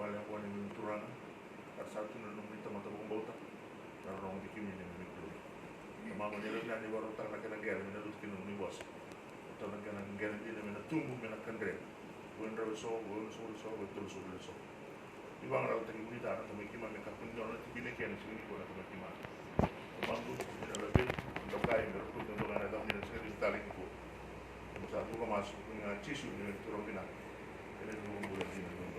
bale ako ni turang at sa atin na nung tamata kong bauta narong di kimi ni mikro mama nila na ni waro tang nakanagera na lut kinung ni boss to nakanagera din na tumbu na kandre buwan raw so betul so ibang raw tagi unita na may kima may kapun doon at binigyan ng sini ko na kima mambu na rabi ndo kaya ng ruput ng mga nadam nila sa taling ko sa ako masuk ng chisu ni turang pina ini yung bulan din ng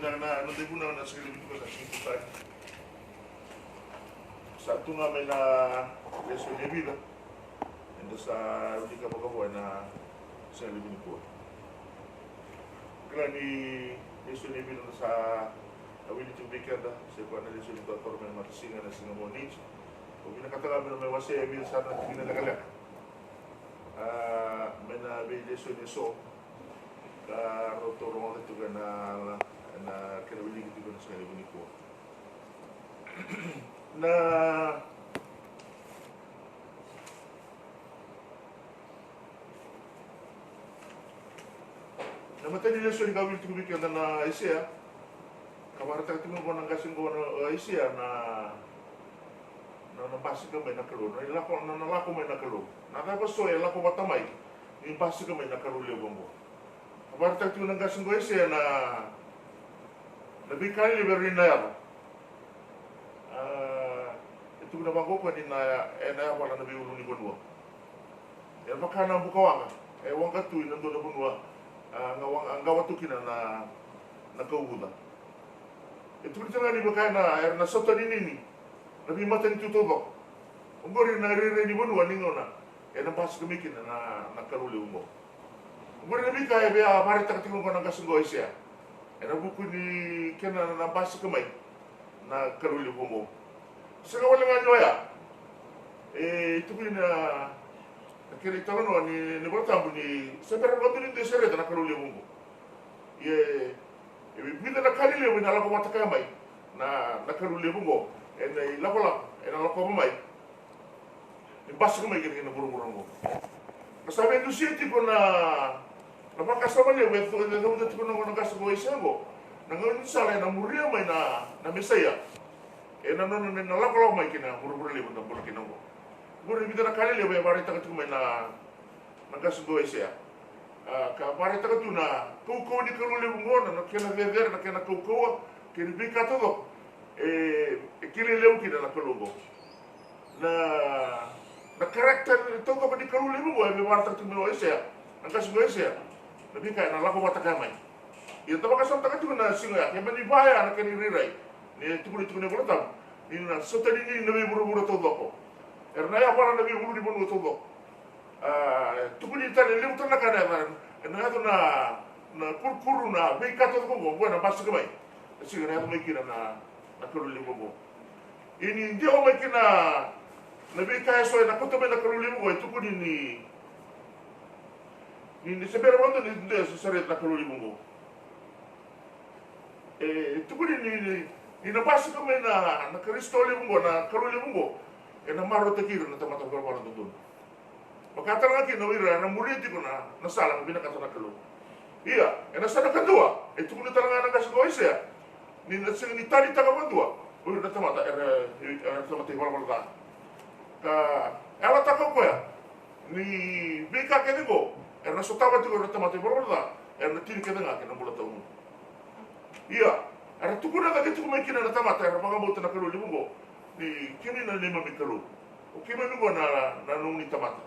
doon na ano din po na nasa kilibin ko sa singkutan sa ito nga may na leso ni Vida ito sa hindi ka magawa na sa kilibin ko kaya ni leso ni Vida sa awili yung weekend sa kuha na leso ni Dr. may matasinga na singa mo needs kung pinakatagabi na may wasi Emil sana hindi na nagalak may na may leso ni So karotoro nga ito ka na kinawili ko na sa kilibin ko na namatay nila siya gawin tumibig yan na Isaiah kamarata tingin ko ng kasing ko na Isaiah na nabasi ka may nakalun nalako may nakalun nakapaso ay lako matamay yung basi ka may nakalun mo kamarata tingin ng kasing ko Isaiah na nabikali liberin na yan ito na bago ko din na wala na biulo ni Bunwa yan baka na bukawanga ewan ka tuwi nandun na Bunwa ang gawatukin na nagkauguda ito rin nga ni baka na nasota din ini nabimatan tutubak ang rin narire ni Bunwa ningaw na ang pas kamikin na nagkaruli mo ang rin nabi kaya biya marita katingong ko ng kasunggoy siya nabuko ni kena na basa kamay na karuli mo. Sa wala nga nyo ya, ito ko na nakirita ko ni Bartambo ni sa pera ko din sa reta na karuli mo. Bida na kalili mo na lako mata kamay na karuli mo. Lako lako mamay. Basa kamay kina buru-buru mo. Masabi ito siya tipo na napakasama niya, ito ko nang nagkasagoy siya mo. Nangayon salay na muriya may na mesaya. Nalakalaw may kina, buru-buru libon na buru kinang mo. Buru, hindi na kalili, may marita ka ito may na nagkasagoy siya. Marita ka ito na kukuha ni karuli mo na kinaveder, na kinakukuha, kinibika ito do. Kililew kina na kalubo. Na karakter ito ko pa ni karuli mo, may marita ka ito may siya. Nagkasagoy siya. Nabi kaya nalako matakamay. Yung tabakasan taga ito na singoya, kaya manibaya na kaniriray. Ni tukuli ni bulatam. Ni na sota ni nabi buru-buru todo ko. Ernaya para nabi buru di buru todo. Tukuli tani limutan na kana na ito na kurkuru na bika todo ko buwan basta kamay. Kasi na ito may kina na karuli mo. Ini hindi ako may kina nabi kaya so na kuto may karuli mo tukuli ni sebera wando ni sa saret na karuli mo. Ito ko ni nabasa kami na nakaristoli mo na karuli mo na maro takiro na tamatang garwara doon. Makatang akin na wira na muriti ko na nasala ko binakata na kalo. Iya, nasana ka dua. Ito ko na talaga nagasagoy siya. Ni tali taga mo dua. Uy, natamata, natamata iwala-wala ka. Ala taka ko ya. Ni bika kini ko. Nasutawa ito ko natamata iwala-wala. Natili ka na nga kinang taon mo. Iya, tukuna ka dito kumay kina natamata. Pangabutan na karuli mo. Ni kini na lima may kalu. O kima mo na nung ni tamata.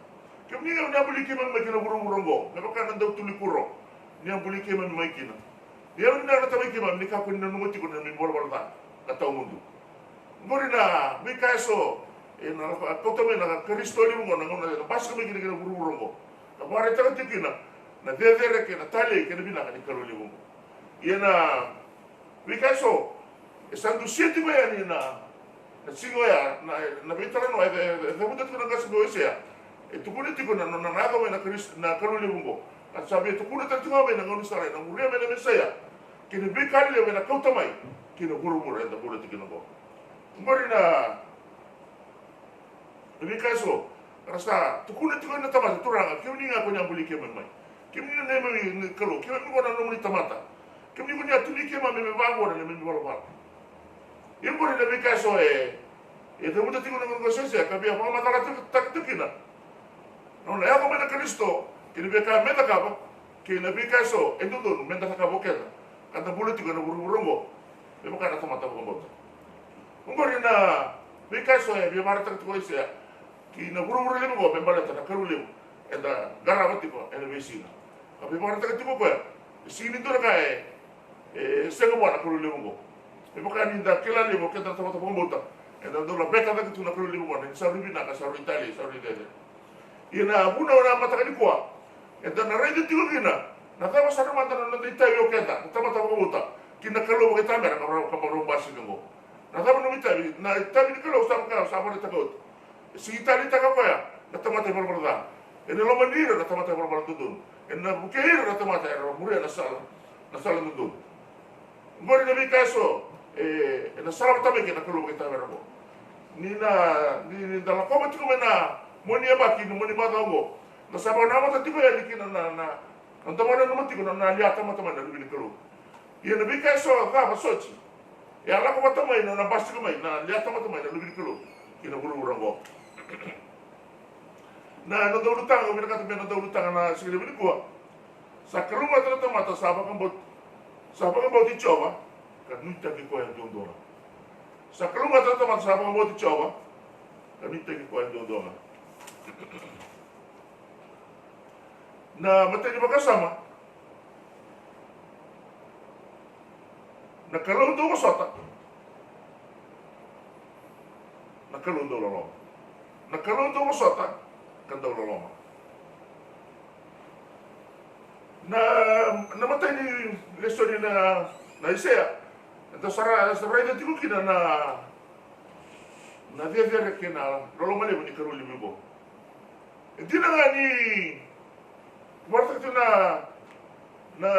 Kami nga nabuli kima may kinaburo-burong ko. Napaka nandaw tulikuro. Niya buli kima may kina. Niya rin na natamay kima. Ni kapin na nunguti ko na may wala-wala na taong mundo. Ngori na, may kaso, pagtamay na karistoli mo na pas kami kinaburo-burong ko. Kapare tayo tikina, na dedere kina tali kina binaka ni karuli mo. Iyan na, may kaso, isang dusiyete ba yan na singoya, na bitara no, nabutat ko ng kasagoy siya, tukulit ko na nanagaw may na karuli mo. At sabi, tukulit at tumabay ng unusaray, ng muriya may namin saya, kinibikali may nakautamay, kinaburo-mura, at nabulat ko na ko. Ngori na, may kaso, rasa tukulit ko na tamad, turang, kaya hindi nga ko niya buli kayo may. Kim ni ne me kalau kim ni kona no mita mata. Kim ni kunya tuni kim me bango ne me bala. Im ko ne bika so e te muta tingo ne ko sese ka bia pa mata la tak tukina. No le ako me na Kristo, ki ne bika meta ka ba, ki ne bika so e tudo no menta ka boketa. Kanta politiko na burungo. E mo kana tomata ko mbota. Ngori na bika so e bia mara tak ko ise. Ki na burungo le mo be baleta na karule. Enda garawati ko ene vesina. Tapi mara tak tipo ko. Sini to ka sengo bona karule mo. E mo kana inda kila le mo kenta tomata ko mbota. Enda do la beka tak tu na karule mo ne sa ribina ka sa Italia sa Italia. Ina buna na mata ka dikwa. Enda na rede tigo gina. Na tama sa mata na Italia yo kenta. Tama ta ko mbota. Kina kalo mo kita mera ka mo basi ngo. Na tama no Italia na Italia kalo sa ka sa mo ta ko. Si Italia ta ka ya. Na tama ta mo berda. Ene lo manira na tama ta mo berda tudun. Ena bukeira na tama ta ro muri na sala. Na sala tudun. Ngori na bi kaso na sala ta me kina kalo mo kita mera mo. Ni dala koma tiko mena moni abaki no moni mata ngo. Na saba na mata tiko ya likina na antamana no matiko na liata mata mana bili kalo. Ia na bika so ka sochi. Ya la ko mata mai na basti ko mai na liata mata mai na bili kalo. Kina buru rango. Na no do lutang mina kata mina do lutang na sigili bili ko. Sa kalu mata mata saba kan bot ichoba. Kan nuita ki ko ya dondora. Sa kalu mata mata saba kan bot ichoba. Kan nuita ki ko ya dondora. Na mata ni makasama. Na kalau do ko sota. Na kalau do lolo. Na kalau do ko sota kan do lolo. Na mata ni lesoni na isea. Ento sara ida tiku kina na dia kena lolo male ni karuli bibo. Dina ngani warta tu na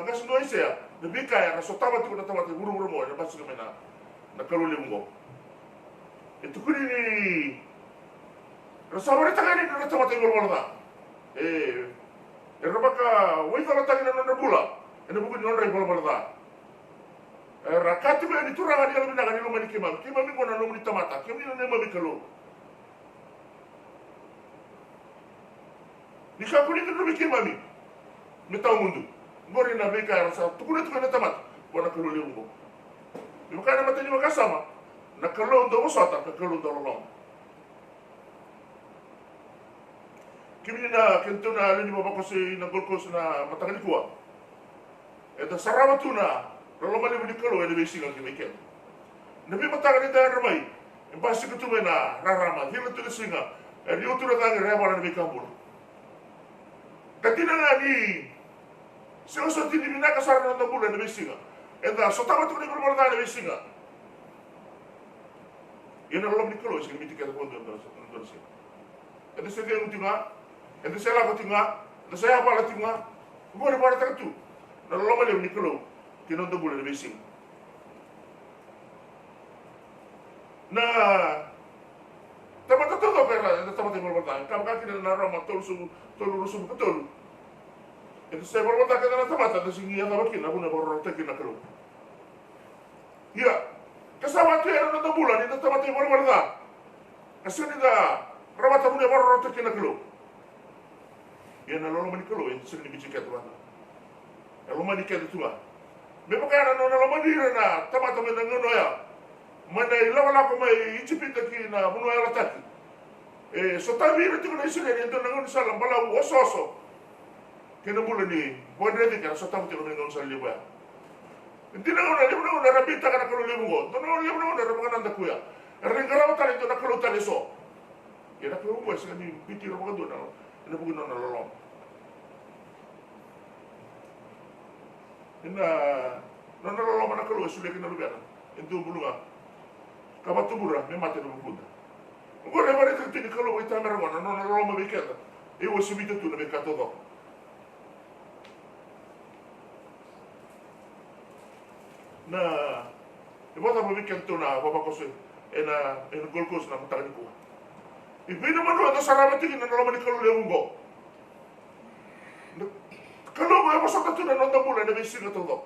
gas no isea. Na bika ya na sotama tiku na tamate buru mo na basu mena na karuli bibo. Itu kuni ni rasabare tagani na tamate buru da. Erobaka wifala tagi na bula. Ene buku ni onrai bulu da. Rakati me ni turanga ni alumina ngani lomani kima. Kima mi kona no ni tamata. Kima ni na mami kalo. Ni ka kuni tu mi kima mi. Metau mundu. Ngori na beka rasa tukuna tukuna tamat. Wana kalo liungo. Ni makana mata ni makasama. Na kalo ndo wasata ka kalo ndo lolong. Kimi na kento na lini babako si na golkos na matangani kuwa. Eta sarama tu na lolo mali budi kalo ene besi ngal kimi ken. Nabi matangani ta ramai. Embasi kutu mena rarama hila tu singa. Eri utu na tangi reba na nabi kambul. Katina ngani sio so tini mina kasar na tambul ene besi nga. Eta sotama tu ni kurma na ene besi nga. Ina lolo budi kalo sing miti kata kondo ndo sing. Eta sede utinga. Ente saya lakukan tinga, ente saya apa lakukan tinga, gua ada pada tertu. Na lama dia nikelo, kino tu boleh lebih sing. Na, tempat tu tu kera, tempat yang berbatang. Kamu kaki dan nara matol rusuh betul. Ente saya berbatang kita tempat ada singi yang abakin, aku nak berrotek nak kelo. Ya, kesawat tu yang ada bulan itu tempat yang berbatang. Asyik dah, rawat tamu yang berrotek nak kelo. Ia na lolo mani kalo sering dibijikat tuan. Lolo mani kalo tuan. Memang kaya na lolo mani na tamata me na ngono ya. Mana ilawa ko mai ijipita ki na muno ya lataki. So tabi ro tiko na isire ento na ngono sala bala oso. Kena mula ni bodre di kana so tabi tiko na ngono sala liba. Hindi na ngono na rabita kana kalo libo. Tono libo na rabanga nanda kuya. Ringaraw tali to na kalo tali so. Kena kalo mo sa ni bitiro mo do na. Ina bukan nona lolong. Ina nona lolong mana kalau sudah kena lupa. Itu bulunga. Kabat tu burah, memang tidak berguna. Engkau lebar itu tidak kalau kita merawan, nona lolong memikir. Ewa sebita tu nabi kata tu. Nah, ibu tak memikir tu na bapa kosong. Ena golkos na matakan ko. Ibina man ada saramat tingin na naman ni kalu leungo. e masota tuna nonda mula na besinga todo.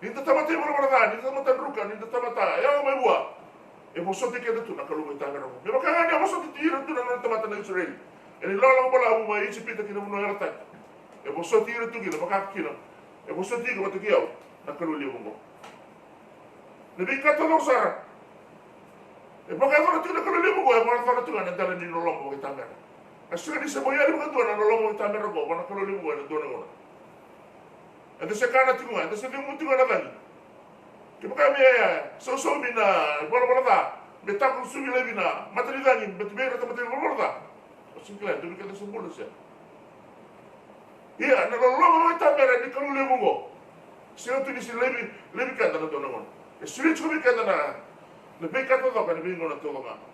Ninta tamata mo marada, ninta tamata ruka, ninta tamata ya mai bua. E masota ke tu na kalu ta ngaro. Me makanga ni masota tira tuna nonda tamata na Israel. Ele lola bola bu mai chipita kina no yarta. E masota tira tu kina makaka kina. E masota tira matu kiau na kalu le bongo. Ne bika todo sara. E makanga tu na kalu le bongo e makanga tu na ndara ni no lombo ta ngaro. Asika di semoya di bukan tuan, nolong kita merokok, mana kalau di bukan tuan orang. Ada sekarang tu kan, ada sedang mutu kan lagi. Kita kami ya, so bina, bola ta, betak susu bila bina, materi lagi, betul atau materi bola ta. Singklah, tu kita sembuh saja. Iya, nolong kita merah di kalau di bungo. Siapa tu di sini lebih kan dalam tuan orang. Sulit cuma kan dalam, lebih kata tu kan lebih ngono tu orang.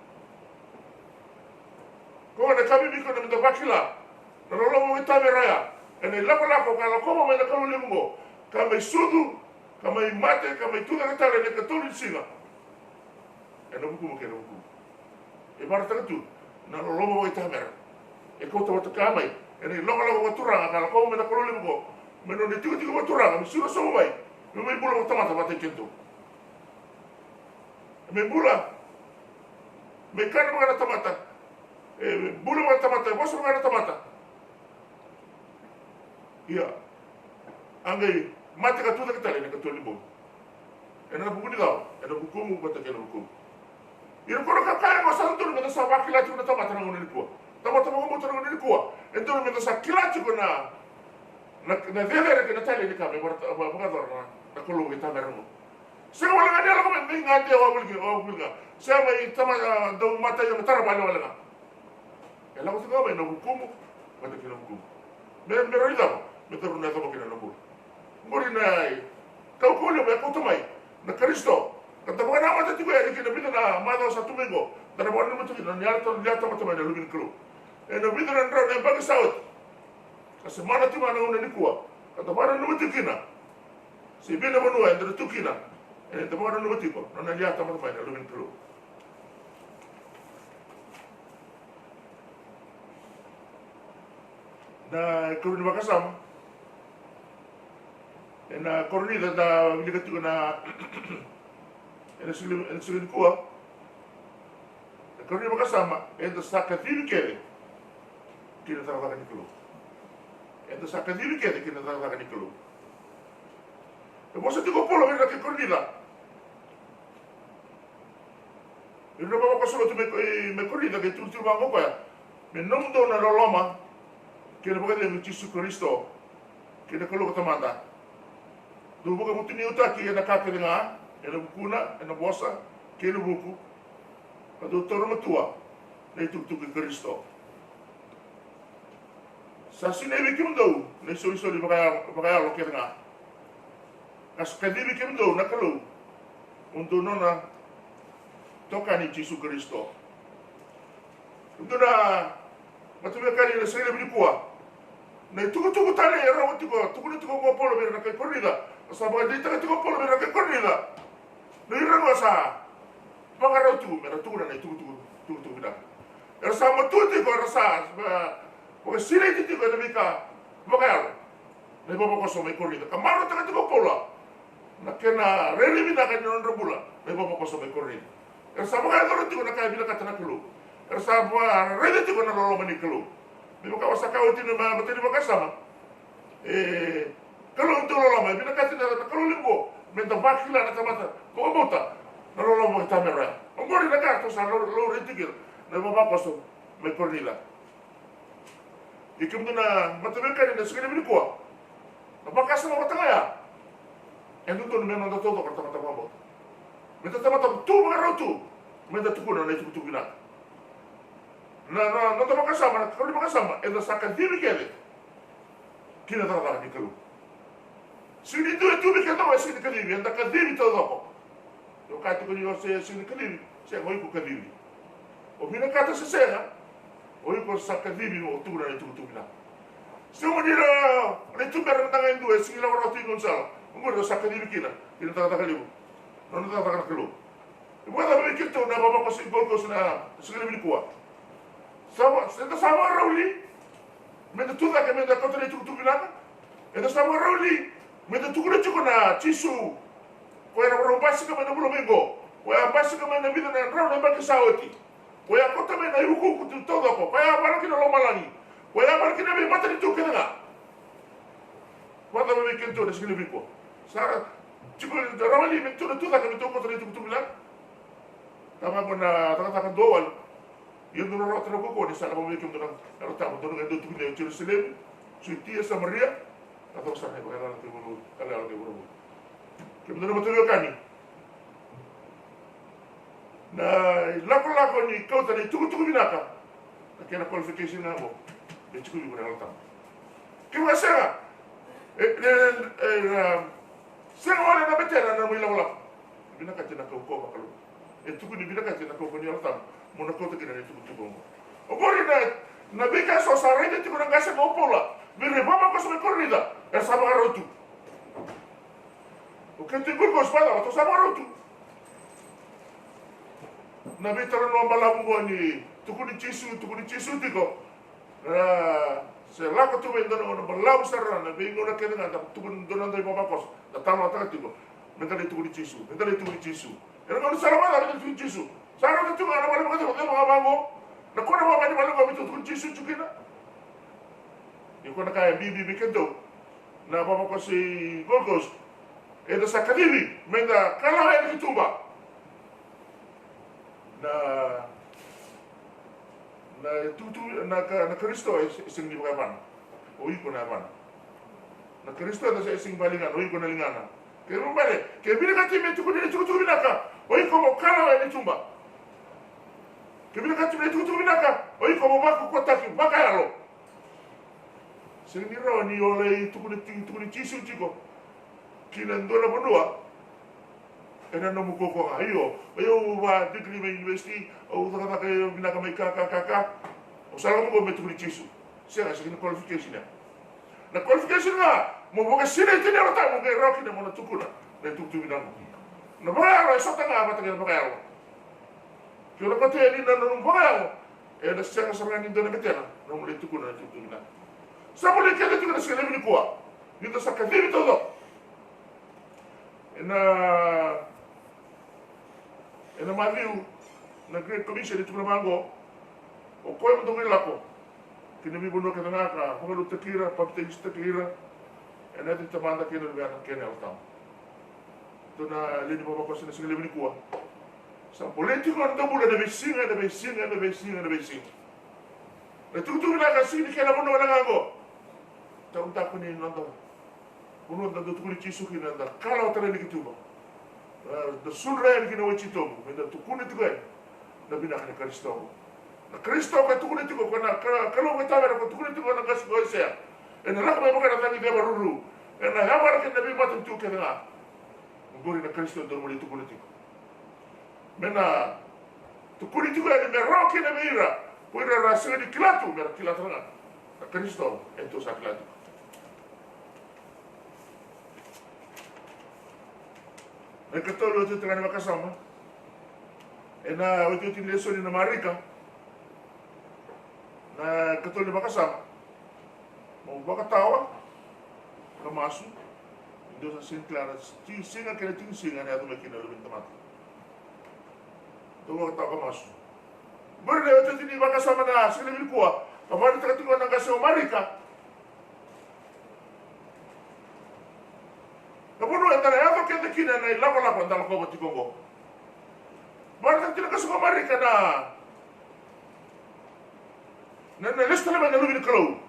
Kau ada kami biko na minta bakila, na nolong mo ita meraya, ene lako kala koma may nakalu limungo, kamay sudu, kamay mate, kamay tuga katala ne katulin singa. Ene buku mo kena buku. E marata katu, na nolong mo ita mera. E kau tawa kamay, ene lako turang kala koma may nakalu limungo, meno ne tiga turang, mi sura so mai, mi may bula mo tamata mate kento. Me bula, me kana mga tamata. Bulu mga tamata, bosro mga tamata. Iya. Angay, mati ka tuda kita rin, katuli mo. E na bukuni daw, e na bukumu, bata kaya na bukumu. Iro kono kakaya ko sa ndono, meda sa bakilati ko na tamata na ngunili kuwa. Tamata mga muto na ngunili kuwa. E ndono meda sa kilati ko na vedere ke na tali ni kami, mga dora na kulungi tamera mo. Sega wala nga nila kami, may nga diya wabuli nga. Sega may tamata, daw mata yung tarapali wala nga. Ela ko tiga na hukumu, mata kina hukumu. Mero ida, meta runa tamo kina nabul. Ngori nai, kau kule ba ko tomai na Kristo. Kata ba na mata tiga ya kina bida na mada sa tumingo. Dara ba na mata kina nyarto nyarto mata mai na lubin kru. E na bida na ndra na bagi saut. Kasi mana tima na una nikua. Kata ba na mata kina. Si bina manua ndra tukina. E ta ba na mata ko, na nyarto mata mai na lubin kru. Na koruni makasama. Na koruni da ligat ko na silin kuwa. Na koruni makasama, ito sa kadiri kere, kinatarakan ni Kulo. Ito sa kadiri kere, kinatarakan ni Kulo. E mo sa tigo polo, may koruni da. Ino ba makasulot may koruni da, kaya tulturuan ko kaya. May nomdo na loloma, kena bukan dia Yesus Kristo, kena kalau kata mata. Dulu bukan mutini utaki kena kaki dengar, kena bukuna, kena bosa, kena buku. Kata turun tua, na itu Kristo. Sasi ne bikin dau, ne sori bakaya lo kena. Kas kadi bikin dau na kalau untuk nona tokani Yesus Kristo. Untuk na matuloy kali na sila binikuha. Na tuko tali era tuko mo polo meron kay kornida. Sabi dito tuko polo meron kay kornida. No irano sa pangaraw tu meron tuko na tuko na. Era sa matuti ko rasa porque sila dito ko na bika bakal. Na iba ko so may kornida. Kamaro ta tuko polo. Na kena relimi na kanyo ng rabula. Na iba ko so may kornida. Era sa mga garo tuko na kay bila ka tanaklo. Era sa mga relimi ko na lolo maniklo. Di ba kawasa kawin din naman, matindi magkasama? Kalau untuk lolama, binakati na kalau limbo, menta bakila na tamata, kumabota, na lolama kita merah. Ang gori na karto sa lolo ritigil, na mabapaso, may kornila. Ikim doon na matabing kanin na sige na binikuha. Napakasama matangaya. Yang doon na may nandatoto karta matababot. Menta tamata, tu mga raw tu, menta tukunan na itukutukinan. Na nota makasama, kalau makasama, ito sa kadiri kele. Kinatarakan ni Kalu. Sini itu bikin tahu sini kadiri, anda kadiri tahu apa? Yo kata ko niyo sini kadiri, saya ngoi ko kadiri. O binakata sa saya, oi ko sa kadiri mo tugna itu tugna. Semua dia itu barang tangan dua, sila orang tinggal salah. Mungkin sa kadiri kina, kinatarakan libo. Nono tatarakan Kalu. Ibu kata mikir tu na bapa ko sa gol ko sa segala binikuha. Sama Rauli, menda tuda que menda contra itu binaka. Ito sa mga rauli, may tutukulit ko na chisu. Kaya na basi kami na bulumingo. Kaya basi kami na bida na raw na bakisawati. Kaya ko tama na yuko ko todo ko. Kaya parang kinalomalangi. Kaya parang kinabi mata dito kina nga. Mata mo may kinto na sige ko. Sa chiku rauli may tuno tuta kami to ko tali to bilang. Tama ko na takatakan doal. Yun doon na raw ko ni sa kamo may kinto na tama doon nga doon tukulit na Jerusalem. Suitia Samaria. Atau sana ko kailangan natin mo kailangan natin mo. Kaya doon na matuloy kani. Na lako-lako ni ikaw tadi tuku-tuku binaka. Na kaya na qualification na mo. Di cukup mo na lang tama. Kaya siya siya wala na betera na mo ilang wala. Binaka tiyan na kauko makalo. Tuku ni binaka tiyan na kauko ni alam tama. Muna ko tagi na tuku-tuku mo. O bori na bika so sa rede tiku na gasa mo pola. Bire baba ko sa may corrida. Sama ka raw tu. O kaya tingul ko espada, o sama ka raw tu. Nabitara no malamu ko ni tukuni chisu tiko. Se lako tu wenda no malamu sarana na bingo na kena na tukun donan dai baba kos. Da tama ta tiko. Mentali tukuni chisu. Era no sarama da tukuni chisu. Sarama tu ana malamu ka mo mga bango. Na kona mo ba ni malamu ko tukuni chisu chukina. Iko na kaya bibi kendo. Na baba ko si Gorgos. Eda sa kalibi. Menda kalawa ya kitumba. Na Kristo ising di bagaimana. Oi ko na man. Na Kristo na sa ising balingan. Oi ko na lingana. Kaya mo bale. Kaya binakati me tuku binaka. Oi ko mo kalawa ya kitumba. Kaya binakati me tuku binaka. Oi ko mo baku kotaki. Baka yalo. Sendiri ni oleh tukuni chisu chiko. Kinandora bonua. Ena no mukoko ayo wa degree me university o taka kayo binaka may kaka. O sala mo tukuni chisu. Siya kasi qualification na qualification nga mo boga sine tini rota mo kay roki na mo na tukuna. Na tuktu binamo. Na ba ra sa tanga ba taga ba kayo. Kyo na pati ni na no ba. Ena siya sa ngani do na betena. No mo tukuna na tuktu binamo. Sapo le kaya tukuna sa level kuwa. Dito sa kadiri todo. Ena Matthew na Great Commission itu mango o koe mo tongi lako kina mi bono kana naka hono takira papte takira ena te tamanda kina lugar kena altam to na lini baba ko sina singale ni kuwa sa politiko ndo bula de besinga na tutu na ka sini kena bono na ngago ta unta ko ni nando bono da tukuri chisu kina da kala otare ni kituba da sulra ni kina wachito menda tukuni tugai na binaka ni Kristo na Kristo ka tukuni tugo kana kalau ka tawa ko tukuni tugo na kas ko sia ena la ka mo kana tangi de baruru ena hamar ke nabi matu tu ke na ngori na Kristo do mo tukuni tugo mena tukuni tugo ni me roki na mira puira rasa di kilatu mer kilatu na Kristo ento sa kilatu na katolo tu tengah makasama ena waktu itu leso ni Marika na katolo makasama mau bakatawa kamasu do sa Sinclair singa kena singa ni atu makina lu bintamat do bakatawa kamasu berde waktu itu makasama na sila bilkuwa kamari takatingo ng kaso Marika Nabuno enta na yato kete kina na lako andala ko batikongo. Barang tina kasuka Marika na lista naman na lubin kalau.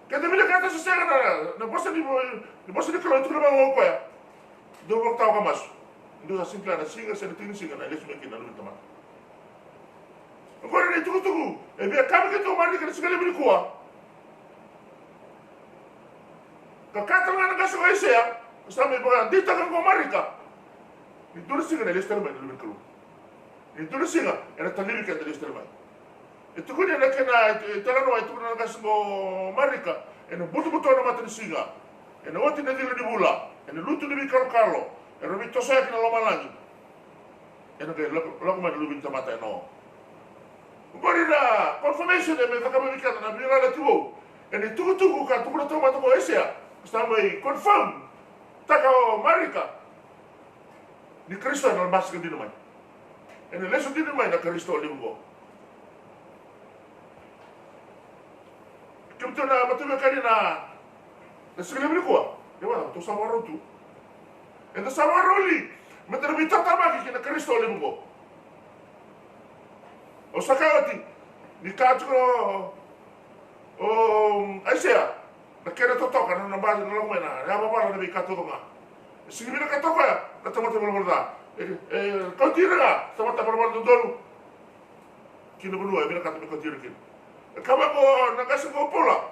Kata bila kata sesera na bosa di kalau itu naman ko ya. Do wak tao kamas. Do sa Sinclair na singa sa tin singa na lesu kina lubin tamat. Ko ni tugu. E bia kami keto Marika na sigale bili kuwa. Kakata nga nagkaso kayo siya, kasama iba, dito kang Marika. Ito na siya na lister man, nalumin ka lang. Ito na siya, talibig ka na lister man. Ito ko niya na talano, ito na nagkaso Marika, buto-buto na matan siya. Wati na dila ni Bula, luto ni Karo-Karo, rumito saya kinalaman lagi. Kaya lako man nalumin ta mata, Ngori na confirmation e me takamamika na bira na tuo. Ene tuku ka tuku na toma toko esia. Stamai confirm taka o Marika. Ni Kristo na masika dinu mai. Ene leso dinu mai na Kristo liungo. Kimto na matume kani na sikile bilikua. Dewa to samaro tu. Ene samaro li. Meterbi tatamaki na Kristo liungo. O sakawati ni katro o Aisea na kera totoka na base na lomena ya baba na bi katoka sigi bina katoka na tamata bolda ko tira tamata bolda dolu kino bulu bina katoka ko tira kin kama ko na gaso ko pola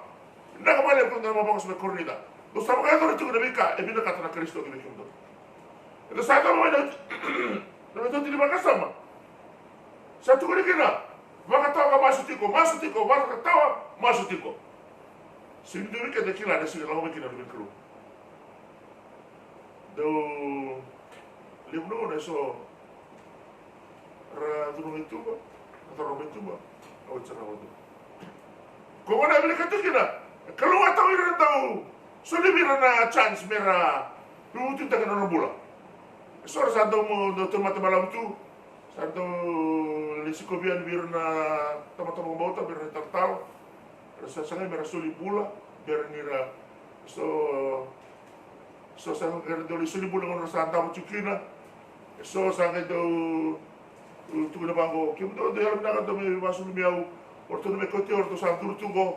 na ka male ko na mabang sa kornida do sa mga dolu tu na bika e bina katana Kristo ki kindo do sa ta mo na to tira makasama satu kali kena, wakatawa masutiko, wakatawa masutiko. Sindi wika de kila de sila lawa kina de kru. Do libno na so ra dunu mituba, atau mituba, au tsara wadu. Ko na bile katukina, kalau atau ira tau, so libira na chance mera, lutu ta kana bula. So sa do mo do tomate malam tu. Santo lisikobian bir na tama-tama bauta bir na tartal. Sa sangai mera suli bula bir nira so sangai kera do suli bula ngona sa tama chukina. So sangai do tu na bango kim do de na do me basu miau orto me kote orto sa turtugo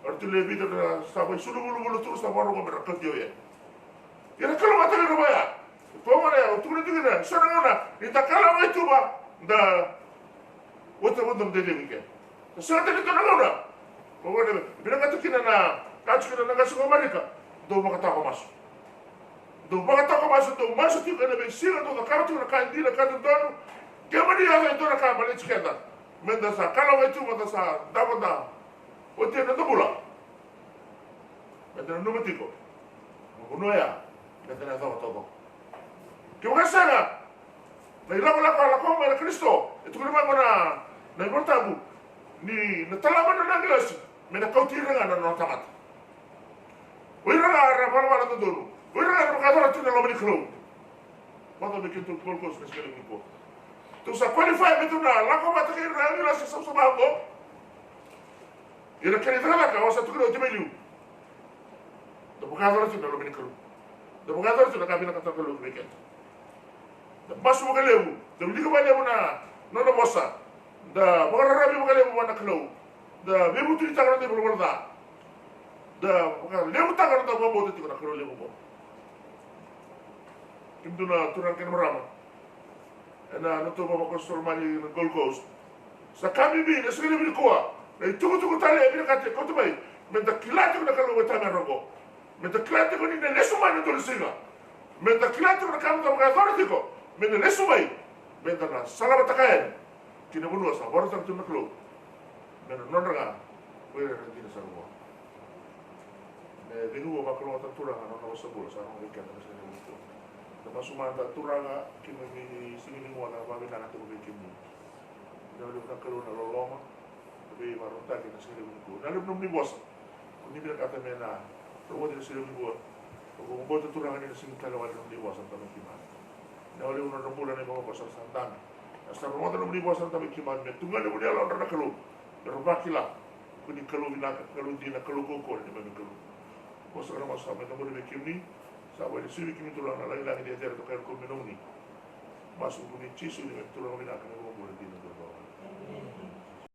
orto le vida na sa bai sulu bulu tu sa baro mera kote ye. Kira kalau mata ni robaya. Pokoknya, untuk itu kita, seorang kita kalau itu bah, dah, waktu dele weekend. Seorang itu orang, pokoknya, bila kata kita nak kasih Amerika, do makata ko masuk. Do makata ko masuk tu kena bersih, do kartu nak kandi nak kadu dono, kemana dia itu nak balik sekitar. Mendasa kalau itu mendasa dapat dah, waktu itu bulan. Mendasa nombor tiga, bunuh ya, mendasa tahu. Kaya sana, na ilako na Kristo, ito ko naman na importante ni natalaman na nanglas, may nakautira nga na natamat. Uira nga, para na doon. Uira nga, makadara ito na laman ni Klo. Mata may kinto kolkos na siya ng po. Ito sa qualify, ito na, lako matakir na nanglas sa samahan ko. Ira kanita na laka, wasa ito ko na ito may liw. Ito makadara ito na laman ni Klo. Ito makadara ito na kami nakatakalo ng weekend. Basu magalemu, da liga balemu na mosa, da magararabi magalemu wana klau, da bebu tu tangan de bolda, da magalemu tangan da bobo tu na klau lemu bo. Kimdu na turang ken marama, na nuto mo ko stormali na Gold Coast. Sa kami bi na sige bi ko, na tuku tale bi ka te ko bai, menta kilati na klau wata na rogo. Menta kilati ko ni na lesuma na to singa. Menta kilati na kanu da magador ko. Mena lesumai, mena na salah batakayan, kina bunua sa baru sang cuma kelu, mena nonranga, wira kina sarwa. Me dengu ba kalau tak turang ana na sabul sa ang weekend na sa nito. Na masuma ta turanga kina ni sini mo na ba na to weekend ni. Na lu na kelu na loloma, be marunta kina sini ko. Na lu ni bosa. Kuni bila kata mena, robo de sini ko. Ko mo ta turanga ni sini kala wala ni bosa ta kima. Na wale una rambulan ay mga pasar sandang. Hasta rumata na muli basan tabi kiman me. Tunga na muli ala na kalu. Pero bakila. Kuni kalu vinaka, kalu di na kalu koko ni mga kalu. Kosa ka naman sa amin na muli me kimni. Sabi ni siwi kimi tulang na lang-lang hindi atera to kaya ko minong ni. Masuk kuni chisu ni me tulang vinaka na mga muli di na kalu.